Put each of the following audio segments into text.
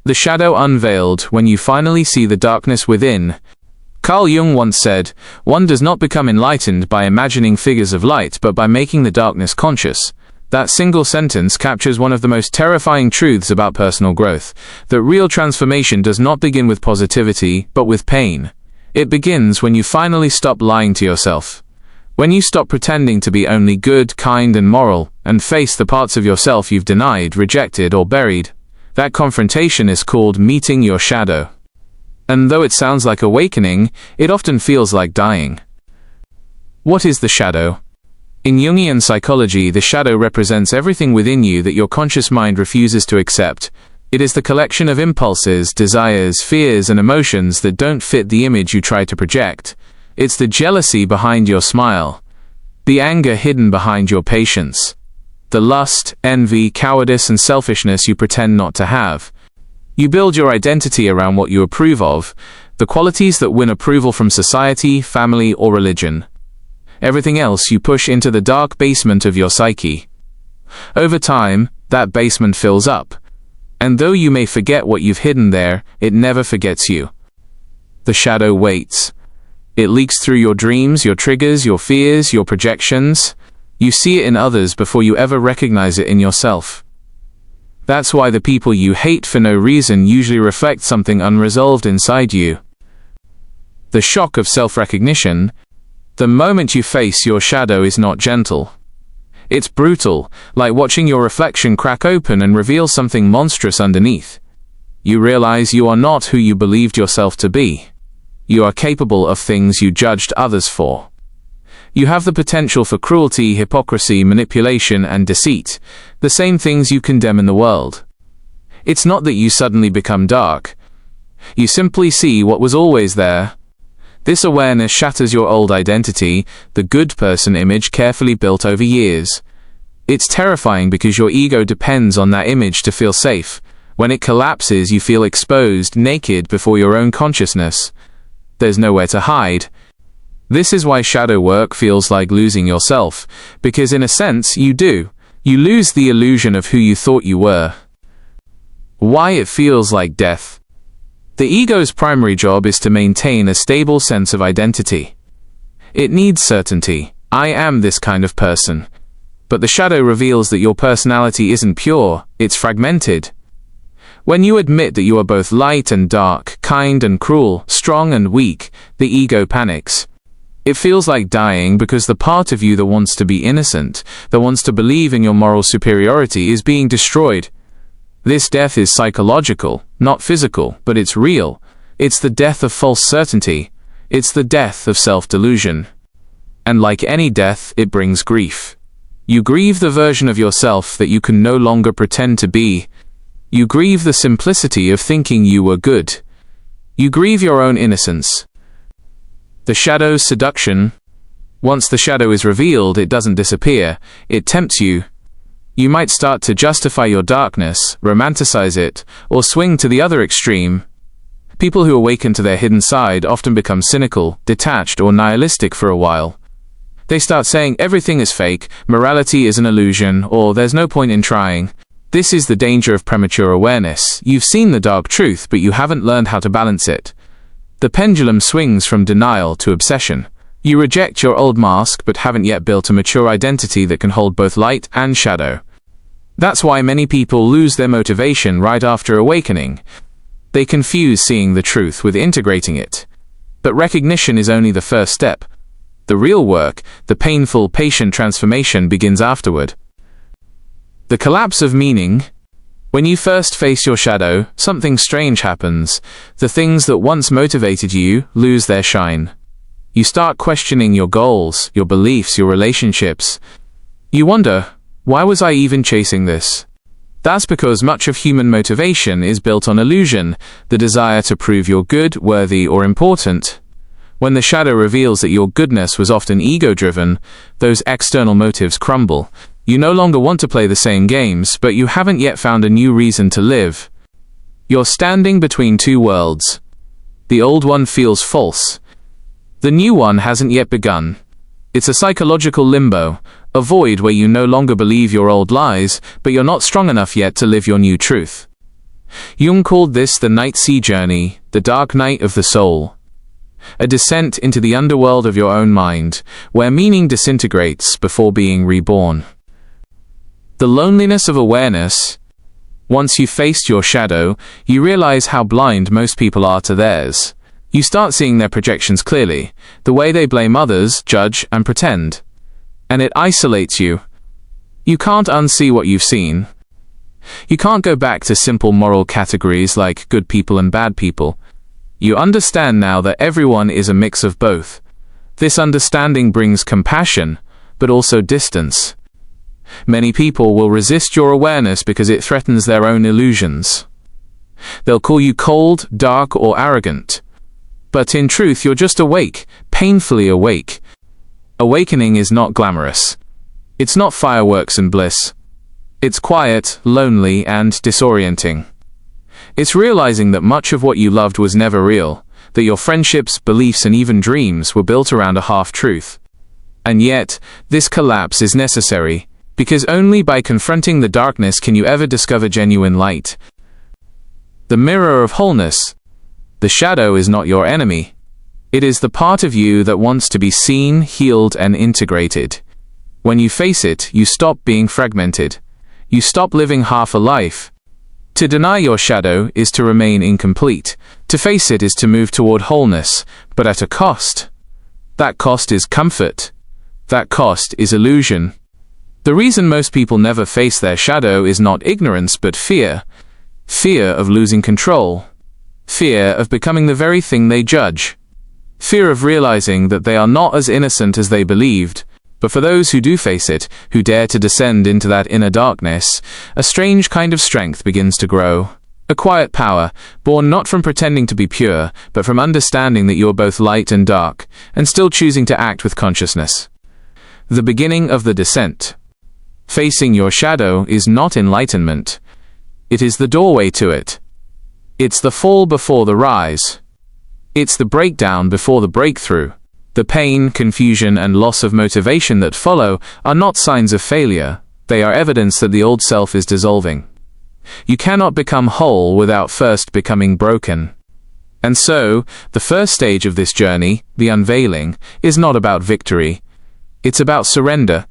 The shadow unveiled when you finally see the darkness within. Carl Jung once said, "One does not become enlightened by imagining figures of light, but by making the darkness conscious." That single sentence captures one of the most terrifying truths about personal growth, that real transformation does not begin with positivity, but with pain. It begins when you finally stop lying to yourself. When you stop pretending to be only good, kind, and moral, and face the parts of yourself you've denied, rejected, or buried. That confrontation is called meeting your shadow. And though it sounds like awakening, it often feels like dying. What is the shadow? In Jungian psychology, the shadow represents everything within you that your conscious mind refuses to accept. It is the collection of impulses, desires, fears, and emotions that don't fit the image you try to project. It's the jealousy behind your smile, the anger hidden behind your patience, the lust, envy, cowardice, and selfishness you pretend not to have. You build your identity around what you approve of, the qualities that win approval from society, family, or religion. Everything else you push into the dark basement of your psyche. Over time, that basement fills up. And though you may forget what you've hidden there, it never forgets you. The shadow waits. It leaks through your dreams, your triggers, your fears, your projections. You see it in others before you ever recognize it in yourself. That's why the people you hate for no reason usually reflect something unresolved inside you. The shock of self-recognition. The moment you face your shadow is not gentle. It's brutal, like watching your reflection crack open and reveal something monstrous underneath. You realize you are not who you believed yourself to be. You are capable of things you judged others for. You have the potential for cruelty, hypocrisy, manipulation, and deceit, the same things you condemn in the world. It's not that you suddenly become dark. You simply see what was always there. This awareness shatters your old identity, the good person image carefully built over years. It's terrifying because your ego depends on that image to feel safe. When it collapses, you feel exposed, naked before your own consciousness. There's nowhere to hide. This is why shadow work feels like losing yourself, because in a sense you do. You lose the illusion of who you thought you were. Why it feels like death. The ego's primary job is to maintain a stable sense of identity. It needs certainty. I am this kind of person. But the shadow reveals that your personality isn't pure, it's fragmented. When you admit that you are both light and dark, kind and cruel, strong and weak, the ego panics. It feels like dying because the part of you that wants to be innocent, that wants to believe in your moral superiority, is being destroyed. This death is psychological, not physical, but it's real. It's the death of false certainty. It's the death of self-delusion. And like any death, it brings grief. You grieve the version of yourself that you can no longer pretend to be. You grieve the simplicity of thinking you were good. You grieve your own innocence. The shadow's seduction. Once the shadow is revealed, it doesn't disappear. It tempts you. You might start to justify your darkness, romanticize it, or swing to the other extreme. People who awaken to their hidden side often become cynical, detached, or nihilistic for a while. They start saying everything is fake, morality is an illusion, or there's no point in trying. This is the danger of premature awareness. You've seen the dark truth, but you haven't learned how to balance it. The pendulum swings from denial to obsession. You reject your old mask, but haven't yet built a mature identity that can hold both light and shadow. That's why many people lose their motivation right after awakening. They confuse seeing the truth with integrating it. But recognition is only the first step. The real work, the painful, patient transformation, begins afterward. The collapse of meaning. When you first face your shadow, something strange happens. The things that once motivated you lose their shine. You start questioning your goals, your beliefs, your relationships. You wonder, why was I even chasing this? That's because much of human motivation is built on illusion, the desire to prove you're good, worthy, or important. When the shadow reveals that your goodness was often ego-driven, those external motives crumble. You no longer want to play the same games, but you haven't yet found a new reason to live. You're standing between two worlds. The old one feels false. The new one hasn't yet begun. It's a psychological limbo, a void where you no longer believe your old lies, but you're not strong enough yet to live your new truth. Jung called this the night sea journey, the dark night of the soul. A descent into the underworld of your own mind, where meaning disintegrates before being reborn. The loneliness of awareness. Once you've faced your shadow, you realize how blind most people are to theirs. You start seeing their projections clearly, the way they blame others, judge, and pretend. And it isolates you. You can't unsee what you've seen. You can't go back to simple moral categories like good people and bad people. You understand now that everyone is a mix of both. This understanding brings compassion, but also distance. Many people will resist your awareness because it threatens their own illusions. They'll call you cold, dark, or arrogant. But in truth, you're just awake, painfully awake. Awakening is not glamorous. It's not fireworks and bliss. It's quiet, lonely, and disorienting. It's realizing that much of what you loved was never real, that your friendships, beliefs, and even dreams were built around a half-truth. And yet, this collapse is necessary, because only by confronting the darkness can you ever discover genuine light. The mirror of wholeness. The shadow is not your enemy. It is the part of you that wants to be seen, healed, and integrated. When you face it, you stop being fragmented. You stop living half a life. To deny your shadow is to remain incomplete. To face it is to move toward wholeness, but at a cost. That cost is comfort. That cost is illusion. The reason most people never face their shadow is not ignorance but fear. Fear of losing control. Fear of becoming the very thing they judge. Fear of realizing that they are not as innocent as they believed. But for those who do face it, who dare to descend into that inner darkness, a strange kind of strength begins to grow. A quiet power, born not from pretending to be pure, but from understanding that you are both light and dark, and still choosing to act with consciousness. The beginning of the descent. Facing your shadow is not enlightenment. It is the doorway to it. It's the fall before the rise. It's the breakdown before the breakthrough. The pain, confusion, and loss of motivation that follow are not signs of failure. They are evidence that the old self is dissolving. You cannot become whole without first becoming broken. And so, the first stage of this journey, the unveiling, is not about victory. It's about surrender.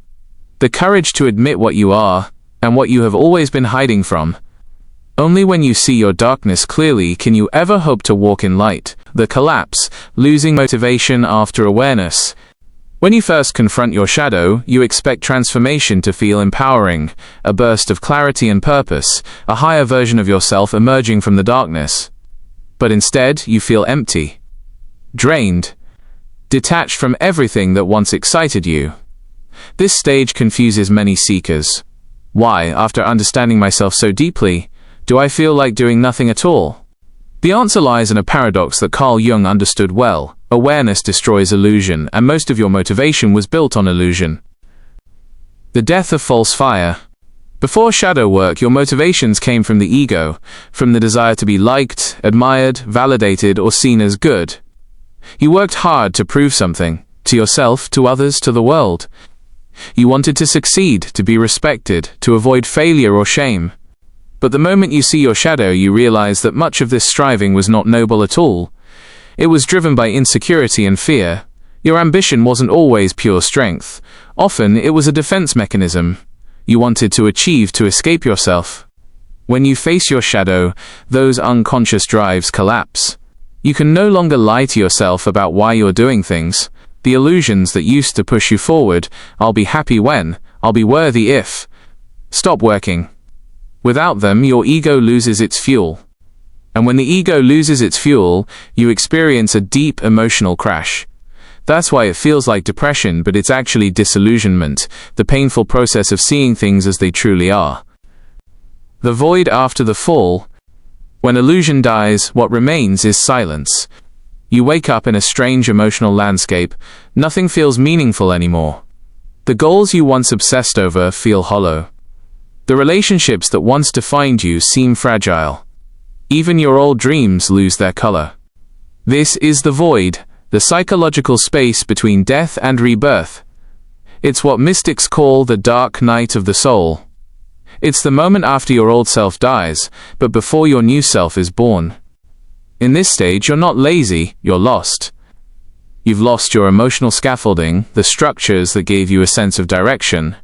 The courage to admit what you are, and what you have always been hiding from. Only when you see your darkness clearly can you ever hope to walk in light. The collapse, losing motivation after awareness. When you first confront your shadow, you expect transformation to feel empowering, a burst of clarity and purpose, a higher version of yourself emerging from the darkness. But instead, you feel empty, drained, detached from everything that once excited you. This stage confuses many seekers. Why, after understanding myself so deeply, do I feel like doing nothing at all? The answer lies in a paradox that Carl Jung understood well. Awareness destroys illusion, and most of your motivation was built on illusion. The death of false fire. Before shadow work, your motivations came from the ego, from the desire to be liked, admired, validated, or seen as good. You worked hard to prove something, to yourself, to others, to the world. You wanted to succeed, to be respected, to avoid failure or shame. But the moment you see your shadow, you realize that much of this striving was not noble at all. It was driven by insecurity and fear. Your ambition wasn't always pure strength. Often, it was a defense mechanism. You wanted to achieve to escape yourself. When you face your shadow, those unconscious drives collapse. You can no longer lie to yourself about why you're doing things. The illusions that used to push you forward, I'll be happy when, I'll be worthy if, stop working. Without them, your ego loses its fuel. And when the ego loses its fuel, you experience a deep emotional crash. That's why it feels like depression, but it's actually disillusionment, the painful process of seeing things as they truly are. The void after the fall. When illusion dies, what remains is silence. You wake up in a strange emotional landscape. Nothing feels meaningful anymore. The goals you once obsessed over feel hollow. The relationships that once defined you seem fragile. Even your old dreams lose their color. This is the void, the psychological space between death and rebirth. It's what mystics call the dark night of the soul. It's the moment after your old self dies, but before your new self is born. In this stage, you're not lazy, you're lost. You've lost your emotional scaffolding, the structures that gave you a sense of direction.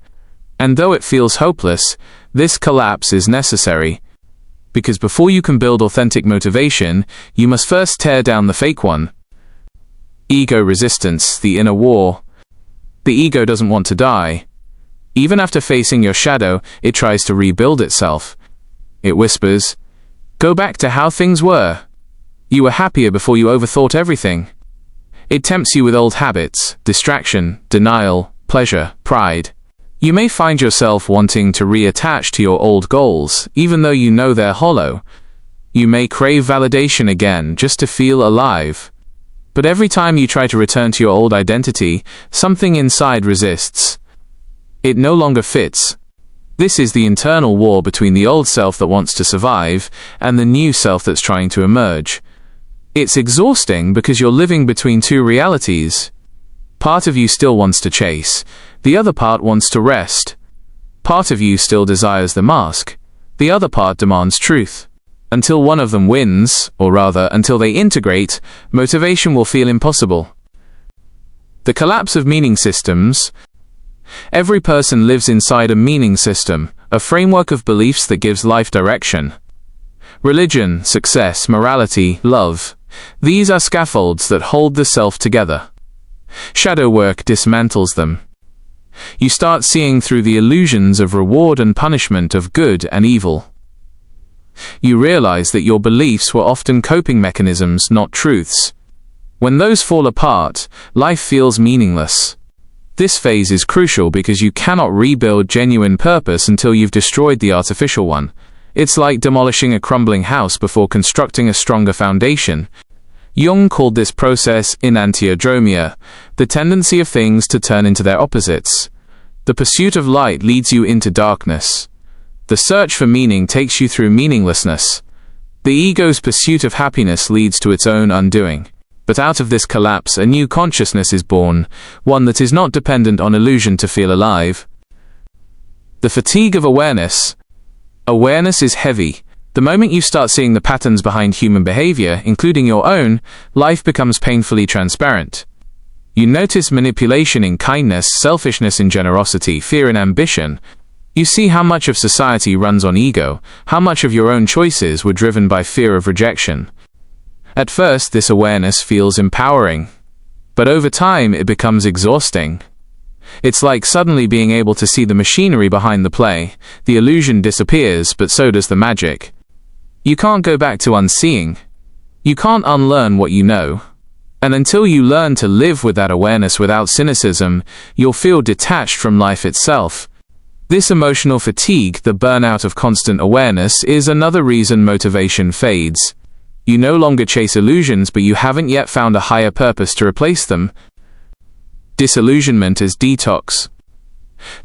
And though it feels hopeless, this collapse is necessary. Because before you can build authentic motivation, you must first tear down the fake one. Ego resistance, the inner war. The ego doesn't want to die. Even after facing your shadow, it tries to rebuild itself. It whispers, "Go back to how things were. You were happier before you overthought everything." It tempts you with old habits, distraction, denial, pleasure, pride. You may find yourself wanting to reattach to your old goals, even though you know they're hollow. You may crave validation again just to feel alive. But every time you try to return to your old identity, something inside resists. It no longer fits. This is the internal war between the old self that wants to survive and the new self that's trying to emerge. It's exhausting because you're living between two realities. Part of you still wants to chase. The other part wants to rest. Part of you still desires the mask. The other part demands truth. Until one of them wins, or rather, until they integrate, motivation will feel impossible. The collapse of meaning systems. Every person lives inside a meaning system, a framework of beliefs that gives life direction. Religion, success, morality, love. These are scaffolds that hold the self together. Shadow work dismantles them. You start seeing through the illusions of reward and punishment, of good and evil. You realize that your beliefs were often coping mechanisms, not truths. When those fall apart, life feels meaningless. This phase is crucial because you cannot rebuild genuine purpose until you've destroyed the artificial one. It's like demolishing a crumbling house before constructing a stronger foundation. Jung called this process enantiodromia, the tendency of things to turn into their opposites. The pursuit of light leads you into darkness. The search for meaning takes you through meaninglessness. The ego's pursuit of happiness leads to its own undoing. But out of this collapse, a new consciousness is born, one that is not dependent on illusion to feel alive. The fatigue of awareness. Awareness is heavy. The moment you start seeing the patterns behind human behavior, including your own, life becomes painfully transparent. You notice manipulation in kindness, selfishness in generosity, fear in ambition. You see how much of society runs on ego, how much of your own choices were driven by fear of rejection. At first, this awareness feels empowering. But over time, it becomes exhausting. It's like suddenly being able to see the machinery behind the play. The illusion disappears, but so does the magic. You can't go back to unseeing. You can't unlearn what you know. And until you learn to live with that awareness without cynicism, you'll feel detached from life itself. This emotional fatigue, the burnout of constant awareness, is another reason motivation fades. You no longer chase illusions, but you haven't yet found a higher purpose to replace them. Disillusionment as detox.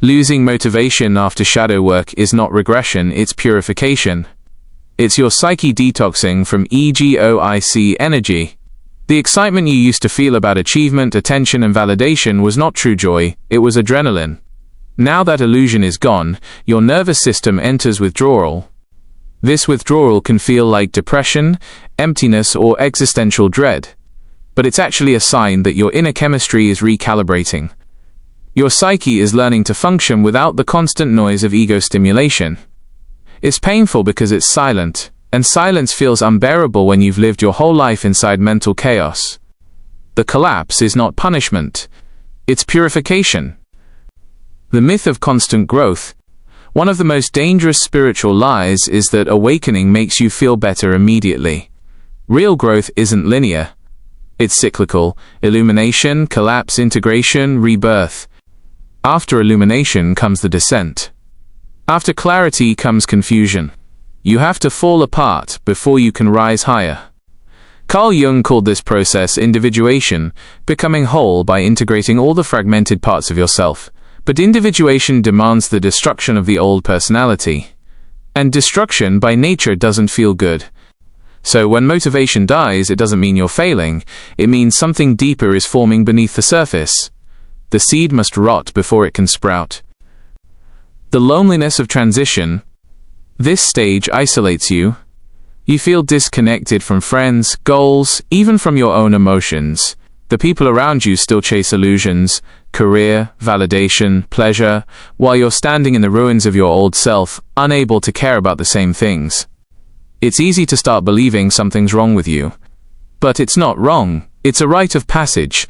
Losing motivation after shadow work is not regression, it's purification. It's your psyche detoxing from egoic energy. The excitement you used to feel about achievement, attention, and validation was not true joy, it was adrenaline. Now that illusion is gone, your nervous system enters withdrawal. This withdrawal can feel like depression, emptiness, or existential dread. But it's actually a sign that your inner chemistry is recalibrating. Your psyche is learning to function without the constant noise of ego stimulation. It's painful because it's silent, and silence feels unbearable when you've lived your whole life inside mental chaos. The collapse is not punishment, it's purification. The myth of constant growth. One of the most dangerous spiritual lies is that awakening makes you feel better immediately. Real growth isn't linear. It's cyclical: illumination, collapse, integration, rebirth. After illumination comes the descent. After clarity comes confusion. You have to fall apart before you can rise higher. Carl Jung called this process individuation, becoming whole by integrating all the fragmented parts of yourself. But individuation demands the destruction of the old personality. And destruction by nature doesn't feel good. So when motivation dies, it doesn't mean you're failing, it means something deeper is forming beneath the surface. The seed must rot before it can sprout. The loneliness of transition. This stage isolates you. You feel disconnected from friends, goals, even from your own emotions. The people around you still chase illusions, career, validation, pleasure, while you're standing in the ruins of your old self, unable to care about the same things. It's easy to start believing something's wrong with you. But it's not wrong, it's a rite of passage.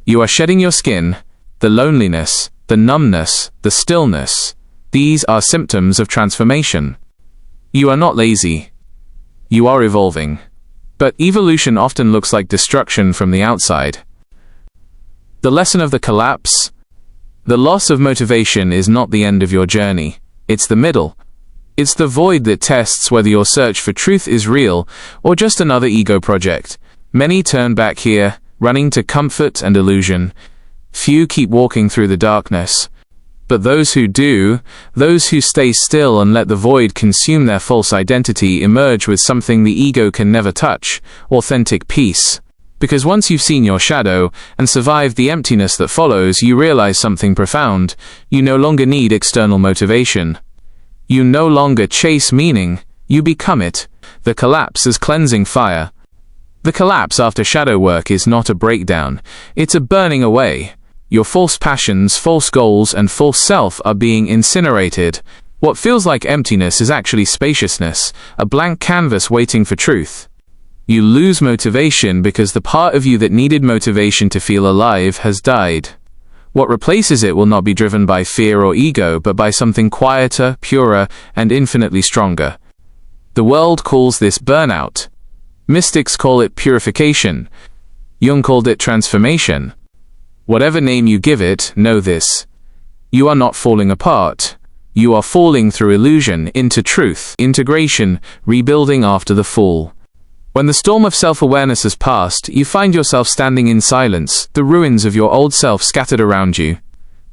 You are shedding your skin, the loneliness, the numbness, the stillness. These are symptoms of transformation. You are not lazy. You are evolving. But evolution often looks like destruction from the outside. The lesson of the collapse. The loss of motivation is not the end of your journey. It's the middle. It's the void that tests whether your search for truth is real or just another ego project. Many turn back here, running to comfort and illusion. Few keep walking through the darkness. But those who do, those who stay still and let the void consume their false identity, emerge with something the ego can never touch: authentic peace. Because once you've seen your shadow and survived the emptiness that follows, you realize something profound. You no longer need external motivation. You no longer chase meaning, you become it. The collapse is cleansing fire. The collapse after shadow work is not a breakdown, it's a burning away. Your false passions, false goals, and false self are being incinerated. What feels like emptiness is actually spaciousness, a blank canvas waiting for truth. You lose motivation because the part of you that needed motivation to feel alive has died. What replaces it will not be driven by fear or ego, but by something quieter, purer, and infinitely stronger. The world calls this burnout. Mystics call it purification. Jung called it transformation. Whatever name you give it, know this: you are not falling apart. You are falling through illusion into truth, integration, rebuilding after the fall. When the storm of self-awareness has passed, you find yourself standing in silence, the ruins of your old self scattered around you.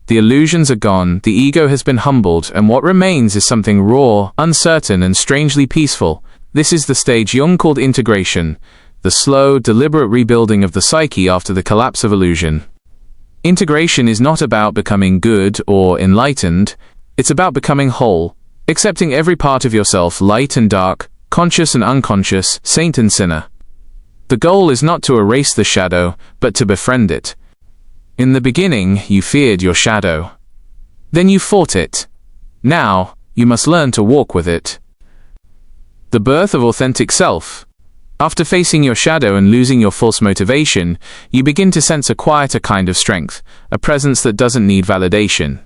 The illusions are gone, the ego has been humbled, and what remains is something raw, uncertain, and strangely peaceful. This is the stage Jung called integration, the slow, deliberate rebuilding of the psyche after the collapse of illusion. Integration is not about becoming good or enlightened, it's about becoming whole, accepting every part of yourself, light and dark, conscious and unconscious, saint and sinner. The goal is not to erase the shadow, but to befriend it. In the beginning, you feared your shadow. Then you fought it. Now, you must learn to walk with it. The birth of authentic self. After facing your shadow and losing your false motivation, you begin to sense a quieter kind of strength, a presence that doesn't need validation.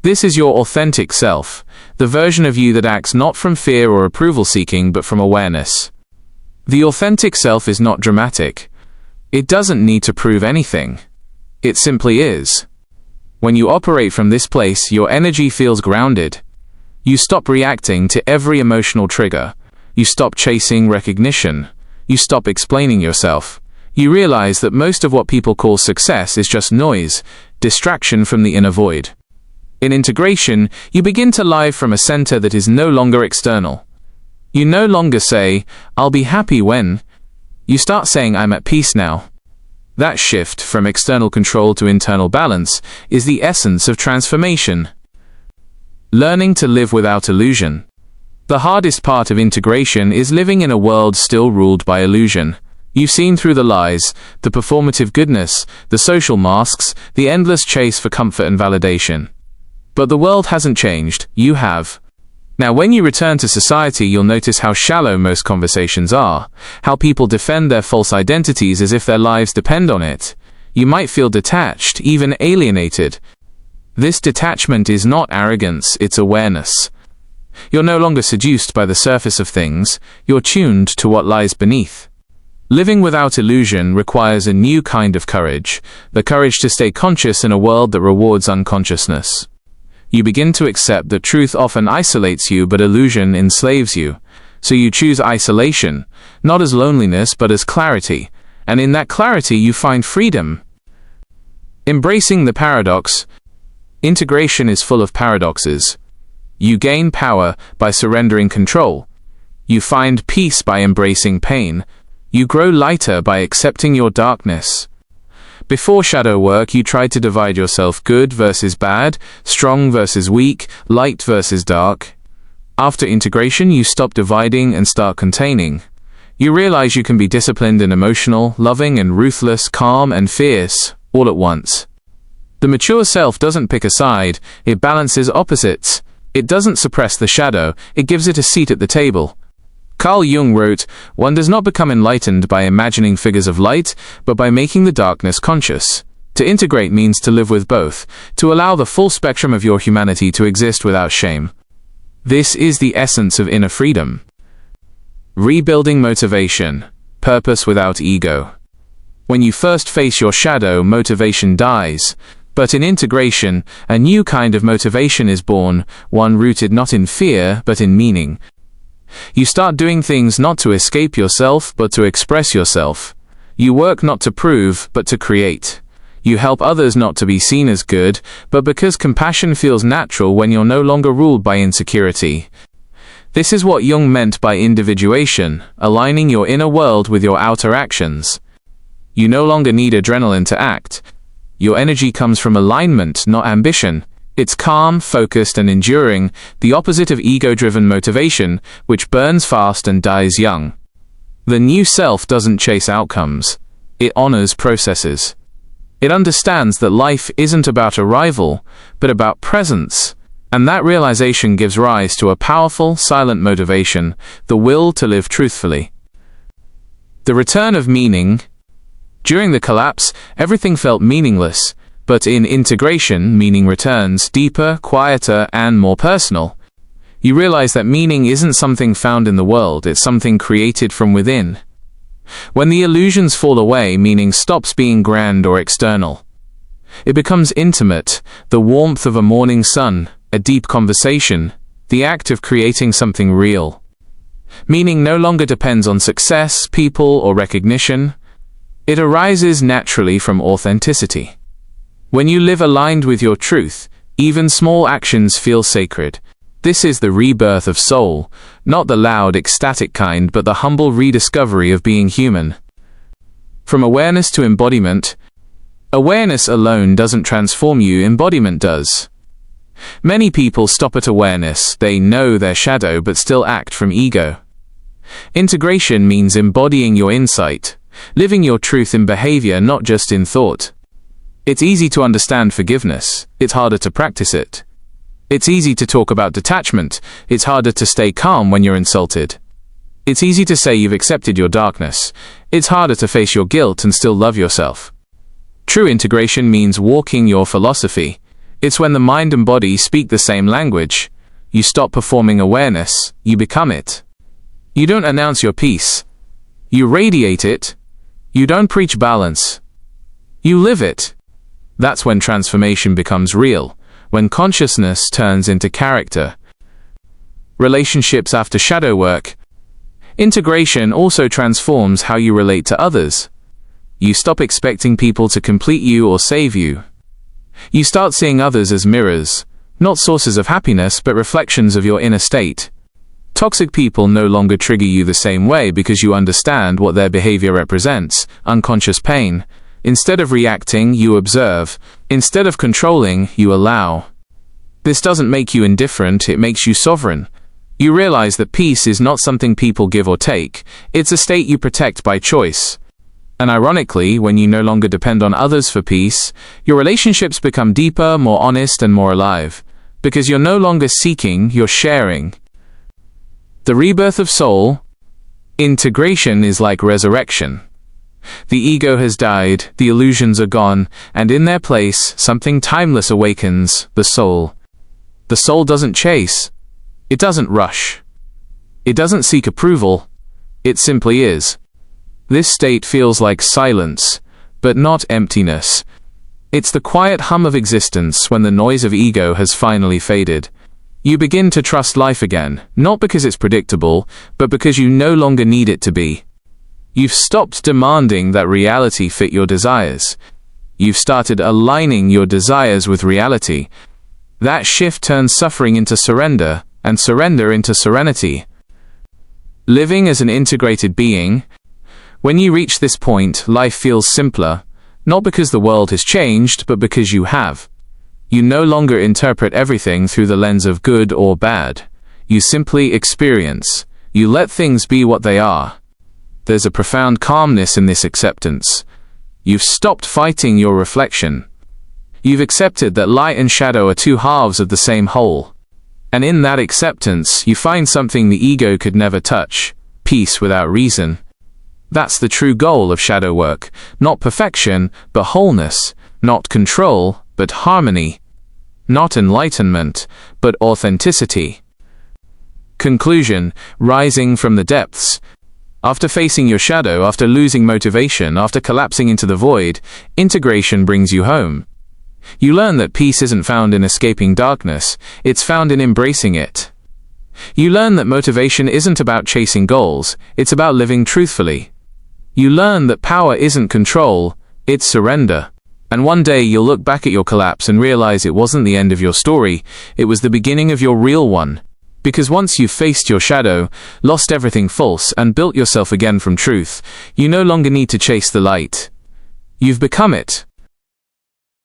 This is your authentic self, the version of you that acts not from fear or approval seeking, but from awareness. The authentic self is not dramatic. It doesn't need to prove anything. It simply is. When you operate from this place, your energy feels grounded. You stop reacting to every emotional trigger. You stop chasing recognition. You stop explaining yourself. You realize that most of what people call success is just noise, distraction from the inner void. In integration, you begin to live from a center that is no longer external. You no longer say, "I'll be happy when." You start saying, "I'm at peace now." That shift from external control to internal balance is the essence of transformation. Learning to live without illusion. The hardest part of integration is living in a world still ruled by illusion. You've seen through the lies, the performative goodness, the social masks, the endless chase for comfort and validation. But the world hasn't changed, you have. Now when you return to society, you'll notice how shallow most conversations are, how people defend their false identities as if their lives depend on it. You might feel detached, even alienated. This detachment is not arrogance, it's awareness. You're no longer seduced by the surface of things, you're tuned to what lies beneath. Living without illusion requires a new kind of courage, the courage to stay conscious in a world that rewards unconsciousness. You begin to accept that truth often isolates you, but illusion enslaves you. So you choose isolation, not as loneliness but as clarity, and in that clarity you find freedom. Embracing the paradox. Integration is full of paradoxes. You gain power by surrendering control. You find peace by embracing pain. You grow lighter by accepting your darkness. Before shadow work, you tried to divide yourself: good versus bad, strong versus weak, light versus dark. After integration, you stop dividing and start containing. You realize you can be disciplined and emotional, loving and ruthless, calm and fierce, all at once. The mature self doesn't pick a side, it balances opposites. It doesn't suppress the shadow, it gives it a seat at the table. Carl Jung wrote, "One does not become enlightened by imagining figures of light, but by making the darkness conscious." To integrate means to live with both, to allow the full spectrum of your humanity to exist without shame. This is the essence of inner freedom. Rebuilding motivation, purpose without ego. When you first face your shadow, motivation dies. But in integration, a new kind of motivation is born, one rooted not in fear, but in meaning. You start doing things not to escape yourself, but to express yourself. You work not to prove, but to create. You help others not to be seen as good, but because compassion feels natural when you're no longer ruled by insecurity. This is what Jung meant by individuation, aligning your inner world with your outer actions. You no longer need adrenaline to act. Your energy comes from alignment, not ambition. It's calm, focused, and enduring, the opposite of ego-driven motivation, which burns fast and dies young. The new self doesn't chase outcomes. It honors processes. It understands that life isn't about arrival, but about presence. And that realization gives rise to a powerful, silent motivation, the will to live truthfully. The return of meaning. During the collapse, everything felt meaningless, but in integration, meaning returns, deeper, quieter, and more personal. You realize that meaning isn't something found in the world, it's something created from within. When the illusions fall away, meaning stops being grand or external. It becomes intimate, the warmth of a morning sun, a deep conversation, the act of creating something real. Meaning no longer depends on success, people, or recognition. It arises naturally from authenticity. When you live aligned with your truth, even small actions feel sacred. This is the rebirth of soul, not the loud, ecstatic kind, but the humble rediscovery of being human. From awareness to embodiment. Awareness alone doesn't transform you, embodiment does. Many people stop at awareness, they know their shadow but still act from ego. Integration means embodying your insight, living your truth in behavior, not just in thought. It's easy to understand forgiveness, it's harder to practice it. It's easy to talk about detachment, it's harder to stay calm when you're insulted. It's easy to say you've accepted your darkness, it's harder to face your guilt and still love yourself. True integration means walking your philosophy. It's when the mind and body speak the same language. You stop performing awareness, you become it. You don't announce your peace. You radiate it. You don't preach balance. You live it. That's when transformation becomes real, when consciousness turns into character. Relationships after shadow work. Integration also transforms how you relate to others. You stop expecting people to complete you or save you. You start seeing others as mirrors, not sources of happiness but reflections of your inner state. Toxic people no longer trigger you the same way because you understand what their behavior represents, unconscious pain. Instead of reacting, you observe. Instead of controlling, you allow. This doesn't make you indifferent, it makes you sovereign. You realize that peace is not something people give or take, it's a state you protect by choice. And ironically, when you no longer depend on others for peace, your relationships become deeper, more honest, and more alive. Because you're no longer seeking, you're sharing. The rebirth of soul. Integration is like resurrection. The ego has died, the illusions are gone, and in their place, something timeless awakens, the soul. The soul doesn't chase. It doesn't rush. It doesn't seek approval. It simply is. This state feels like silence, but not emptiness. It's the quiet hum of existence when the noise of ego has finally faded. You begin to trust life again, not because it's predictable, but because you no longer need it to be. You've stopped demanding that reality fit your desires. You've started aligning your desires with reality. That shift turns suffering into surrender, and surrender into serenity. Living as an integrated being. When you reach this point, life feels simpler. Not because the world has changed, but because you have. You no longer interpret everything through the lens of good or bad. You simply experience. You let things be what they are. There's a profound calmness in this acceptance. You've stopped fighting your reflection. You've accepted that light and shadow are two halves of the same whole. And in that acceptance, you find something the ego could never touch: peace without reason. That's the true goal of shadow work. Not perfection, but wholeness. Not control, but harmony. Not enlightenment, but authenticity. Conclusion: rising from the depths. After facing your shadow, after losing motivation, after collapsing into the void, integration brings you home. You learn that peace isn't found in escaping darkness, it's found in embracing it. You learn that motivation isn't about chasing goals, it's about living truthfully. You learn that power isn't control, it's surrender. And one day you'll look back at your collapse and realize it wasn't the end of your story, it was the beginning of your real one. Because once you've faced your shadow, lost everything false, and built yourself again from truth, you no longer need to chase the light. You've become it.